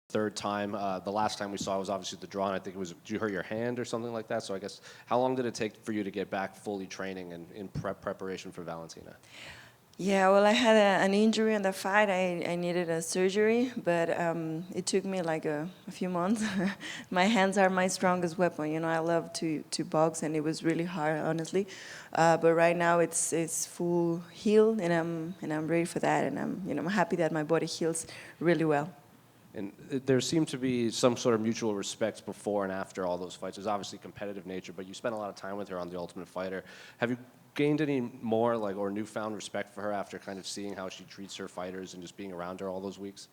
third time. The last time we saw was obviously the draw, and I think it was, did you hurt your hand or something like that? So I guess, how long did it take for you to get back fully training and in preparation for Valentina? Yeah, well, I had an injury in the fight. I needed a surgery, but it took me like a few months. My hands are my strongest weapon. You know, I love to box, and it was really hard, honestly. But right now, it's full healed, and I'm ready for that. And I'm happy that my body heals really well. And there seemed to be some sort of mutual respect before and after all those fights. There's obviously competitive nature, but you spent a lot of time with her on The Ultimate Fighter. Have you gained any more, like, or newfound respect for her after kind of seeing how she treats her fighters and just being around her all those weeks?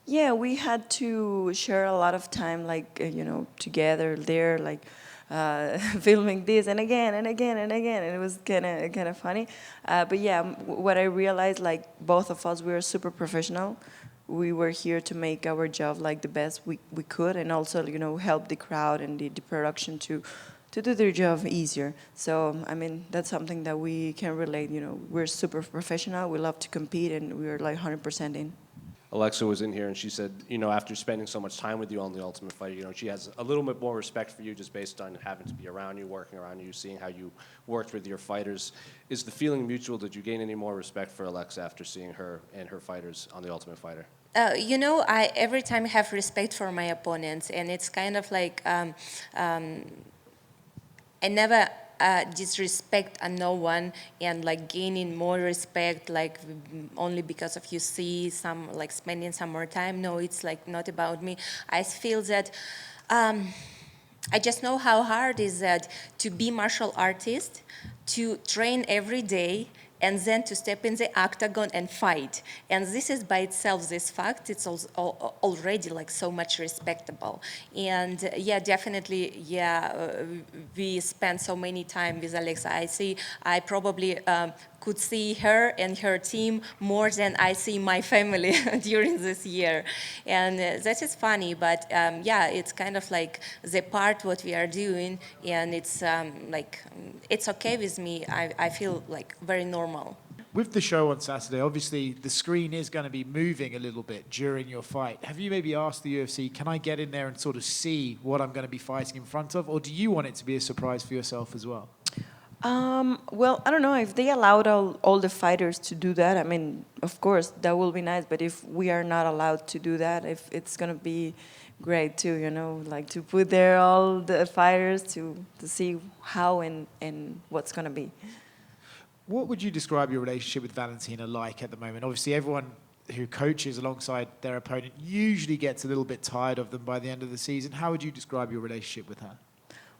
Yeah, we had to share a lot of time, like together there, like filming this and again and again and again, and it was kind of funny. But yeah, what I realized, like both of us, we were super professional. We were here to make our job like the best we could, and also help the crowd and the production to do their job easier. So I mean that's something that we can relate. We're super professional. We love to compete, and we are like 100% in. Alexa was in here and she said, after spending so much time with you on The Ultimate Fighter, she has a little bit more respect for you just based on having to be around you, working around you, seeing how you worked with your fighters. Is the feeling mutual? Did you gain any more respect for Alexa after seeing her and her fighters on The Ultimate Fighter? I every time have respect for my opponents, and it's kind of like I never disrespect no one, and like gaining more respect like only because of you see some like spending some more time. No, it's like not about me. I feel that I just know how hard is that to be martial artist, to train every day, and then to step in the octagon and fight. And this is by itself, this fact, it's already like so much respectable. And yeah, definitely, yeah, we spend so many time with Alexa. I probably could see her and her team more than I see my family during this year. And that is funny, but yeah, it's kind of like the part what we are doing, and it's it's okay with me. I feel like very normal. With the show on Saturday, obviously the screen is going to be moving a little bit during your fight. Have you maybe asked the UFC, can I get in there and sort of see what I'm going to be fighting in front of? Or do you want it to be a surprise for yourself as well? Well, I don't know if they allowed all the fighters to do that. I mean, of course, that will be nice. But if we are not allowed to do that, if it's gonna be great too, like to put there all the fighters to see how and what's gonna be. What would you describe your relationship with Valentina like at the moment? Obviously, everyone who coaches alongside their opponent usually gets a little bit tired of them by the end of the season. How would you describe your relationship with her?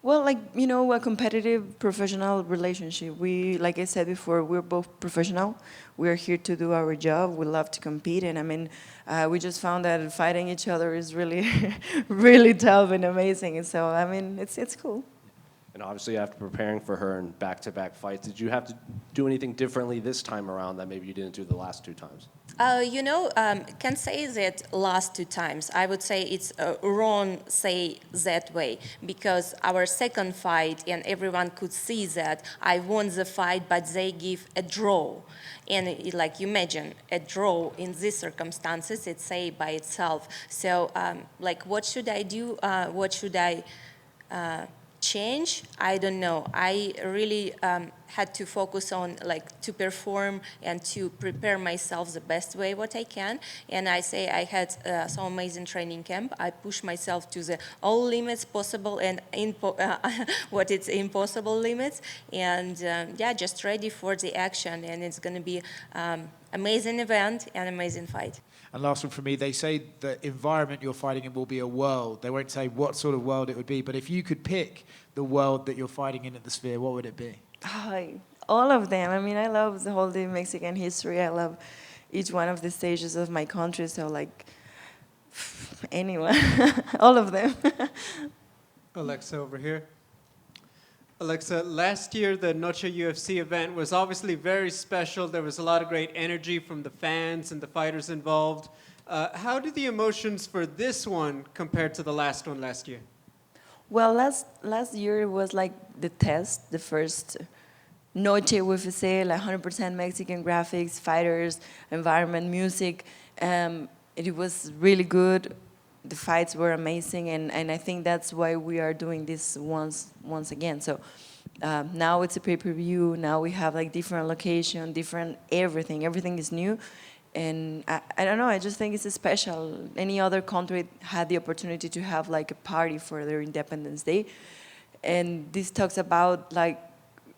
Well, like, a competitive professional relationship. Like I said before, we're both professional. We're here to do our job. We love to compete. And I mean, we just found that fighting each other is really, really tough and amazing. And so, I mean, it's cool. And obviously, after preparing for her in back-to-back fights, did you have to do anything differently this time around that maybe you didn't do the last two times? Can say that last two times. I would say it's wrong say that way, because our second fight, and everyone could see that I won the fight, but they give a draw. And like you imagine, a draw in these circumstances, it's say by itself. So like what should I do? What should I change? I don't know. I really had to focus on like to perform and to prepare myself the best way what I can. And I say I had some amazing training camp. I pushed myself to the all limits possible and what it's impossible limits. And yeah, just ready for the action. And it's going to be amazing event and amazing fight. And last one from me, they say the environment you're fighting in will be a world. They won't say what sort of world it would be, but if you could pick the world that you're fighting in at the Sphere, what would it be? All of them. I mean, I love the whole Mexican history. I love each one of the stages of my country. So, like, anyone, all of them. Alexa over here. Alexa, last year the Noche UFC event was obviously very special. There was a lot of great energy from the fans and the fighters involved. How do the emotions for this one compare to the last one last year? Well, last year it was like the test, the first Noche UFC, like 100% Mexican graphics, fighters, environment, music. It was really good. the fights were amazing, and I think that's why we are doing this once again. So now it's a pay-per-view. Now we have like different location, different everything. Everything is new, and I don't know. I just think it's special. Any other country had the opportunity to have like a party for their Independence Day, and this talks about like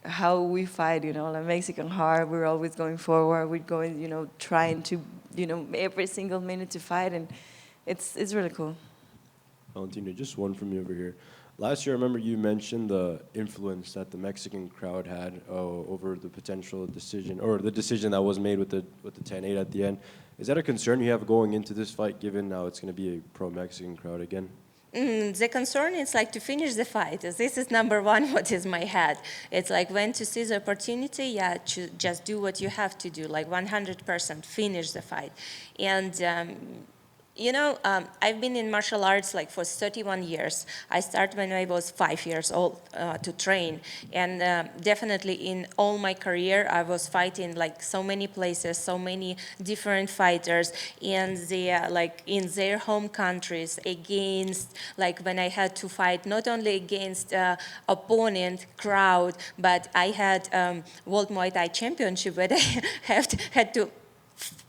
how we fight. You know, like Mexican heart. We're always going forward. We're going, you know, trying to, you know, every single minute to fight, and it's really cool. Valentina, just one from you over here. Last year, I remember you mentioned the influence that the Mexican crowd had over the potential decision, or the decision that was made with the 10-8 at the end. Is that a concern you have going into this fight, given now it's going to be a pro-Mexican crowd again? The concern is like to finish the fight. This is number one what is my head. It's like when to see the opportunity, yeah, to just do what you have to do, like 100% finish the fight. And you know, I've been in martial arts like for 31 years. I started when I was 5 years old to train. And definitely in all my career, I was fighting like so many places, so many different fighters. And they like in their home countries against, like when I had to fight not only against opponent, crowd, but I had World Muay Thai Championship where I had to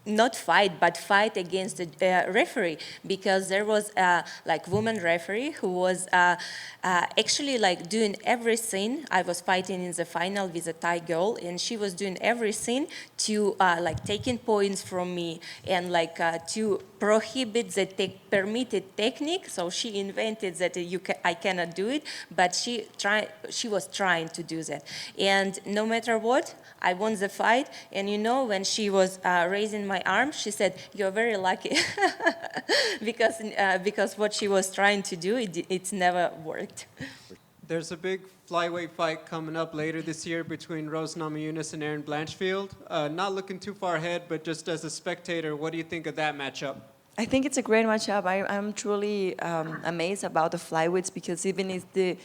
not fight, but fight against the referee, because there was like woman referee who was actually like doing everything. I was fighting in the final with a Thai girl, and she was doing everything to like taking points from me and like to prohibit the permitted technique. So she invented that I cannot do it, but she was trying to do that. And no matter what, I won the fight. And you know, when she was raising my arm, she said, "You're very lucky," because what she was trying to do, it's never worked. There's a big flyweight fight coming up later this year between Rose Namajunas and Erin Blanchfield. Not looking too far ahead, but just as a spectator, what do you think of that matchup? I think it's a great matchup. I'm truly amazed about the flyweights, because even it's the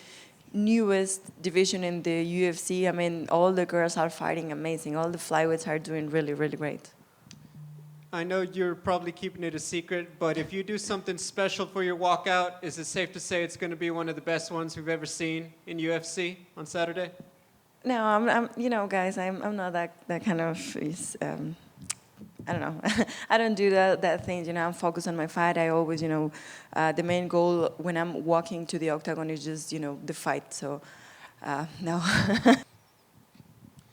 newest division in the UFC, I mean, all the girls are fighting amazing. All the flyweights are doing really, really great. I know you're probably keeping it a secret, but if you do something special for your walkout, is it safe to say it's going to be one of the best ones we've ever seen in UFC on Saturday? No, I'm you know, guys, I'm not that kind of, I don't know. I don't do that thing, you know. I'm focused on my fight. I always, you know, the main goal when I'm walking to the octagon is just, you know, the fight. So, no.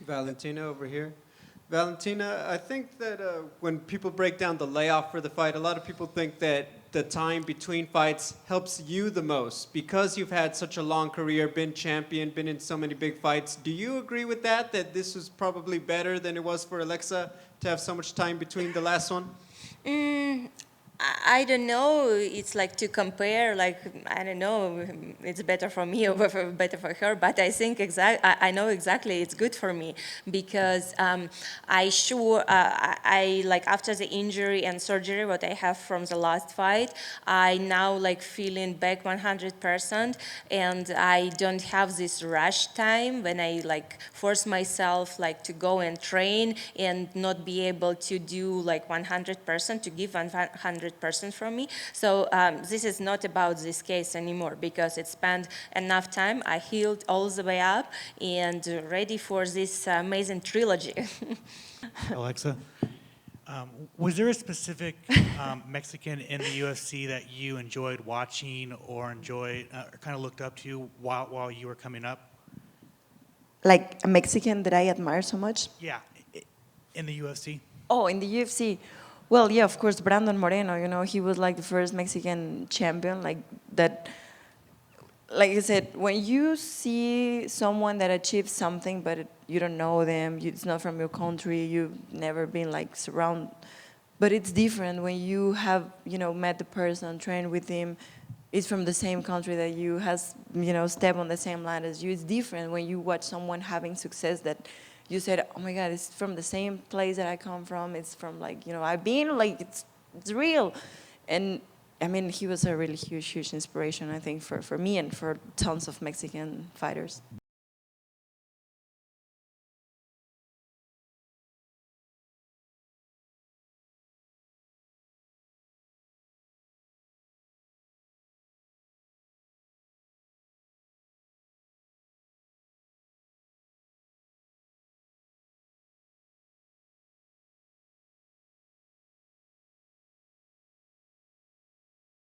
Valentina over here. Valentina, I think that when people break down the layoff for the fight, a lot of people think that the time between fights helps you the most because you've had such a long career, been champion, been in so many big fights. Do you agree with that this was probably better than it was for Alexa to have so much time between the last one? I don't know. It's like to compare, like, I don't know, it's better for me or better for her, but I think I know exactly it's good for me because I like after the injury and surgery, what I have from the last fight, I now like feeling back 100% and I don't have this rush time when I like force myself like to go and train and not be able to do like 100%, to give 100% from me. So this is not about this case anymore because it spent enough time. I healed all the way up and ready for this amazing trilogy. Alexa, was there a specific Mexican in the UFC that you enjoyed watching or enjoyed, kind of looked up to while you were coming up? Like a Mexican that I admire so much? Yeah, in the UFC. Oh, in the UFC. Well, yeah, of course, Brandon Moreno, you know, he was like the first Mexican champion, like that. Like I said, when you see someone that achieves something, but you don't know them, it's not from your country, you've never been like surrounded, but it's different when you have, you know, met the person, trained with him, it's from the same country that you, has, you know, step on the same line as you. It's different when you watch someone having success that you said, oh my God, it's from the same place that I come from. It's from like, you know, I've been like, it's real. And I mean, he was a really huge inspiration, I think, for me and for tons of Mexican fighters.